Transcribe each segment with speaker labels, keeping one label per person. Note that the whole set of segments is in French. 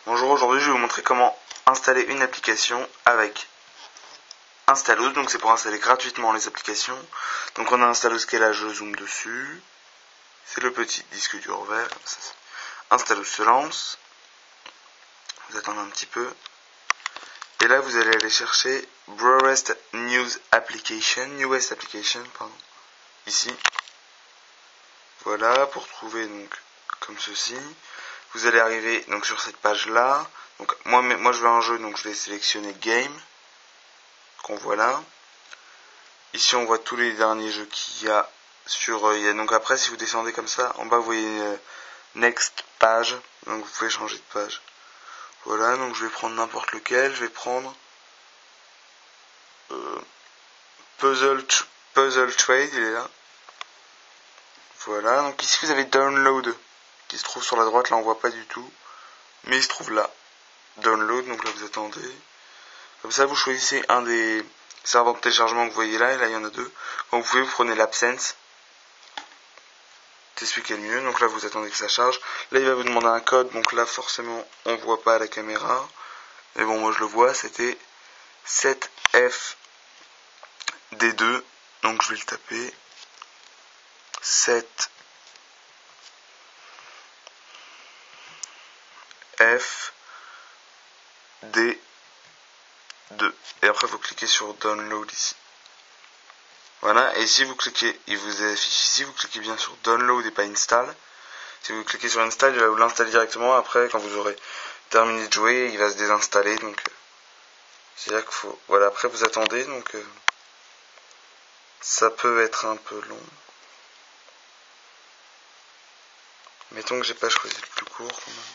Speaker 1: Bonjour, aujourd'hui je vais vous montrer comment installer une application avec Installos. Donc c'est pour installer gratuitement les applications. Donc on a Installos qui est là, je zoome dessus. C'est le petit disque dur vert. Installos se lance. Vous attendez un petit peu. Et là vous allez aller chercher Browest Newest Application, ici. Voilà, pour trouver donc comme ceci. Vous allez arriver donc sur cette page là. Donc moi je veux un jeu, donc je vais sélectionner Game, qu'on voit là. Ici on voit tous les derniers jeux qu'il y a sur. Donc après si vous descendez comme ça, en bas vous voyez Next page, donc vous pouvez changer de page. Voilà, donc je vais prendre n'importe lequel, je vais prendre Puzzle Trade, il est là. Voilà, donc ici vous avez Download qui se trouve sur la droite, là on voit pas du tout, mais il se trouve là. Download, donc là vous attendez. Comme ça vous choisissez un des serveurs de téléchargement que vous voyez là, et là il y en a deux. Quand vous pouvez, vous prenez l'Absence. C'est celui qui est le mieux, donc là vous attendez que ça charge. Là il va vous demander un code, donc là forcément on voit pas à la caméra. Mais bon, moi je le vois, c'était 7FD2, donc je vais le taper. 7FD2. Et après vous cliquez sur Download ici. Voilà, et si vous cliquez, il vous affiche ici, vous cliquez bien sur Download et pas Install. Si vous cliquez sur Install, il va vous l'installer directement. Après, quand vous aurez terminé de jouer, il va se désinstaller. Donc, c'est là qu'il faut. Voilà, après vous attendez, donc ça peut être un peu long. Mettons que j'ai pas choisi le plus court quand même.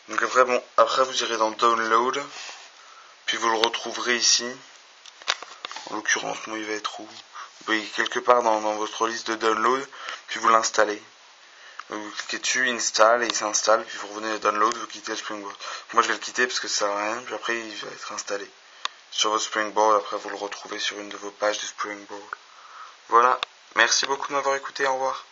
Speaker 1: Donc après, bon, après vous irez dans Download, puis vous le retrouverez ici. En l'occurrence, moi il va être où? Vous voyez quelque part dans votre liste de download, puis vous l'installez. Vous cliquez dessus, install, et il s'installe, puis vous revenez à download, vous quittez le Springboard. Moi je vais le quitter parce que ça sert à rien, puis après il va être installé sur votre Springboard, après vous le retrouvez sur une de vos pages de Springboard. Voilà, merci beaucoup de m'avoir écouté, au revoir.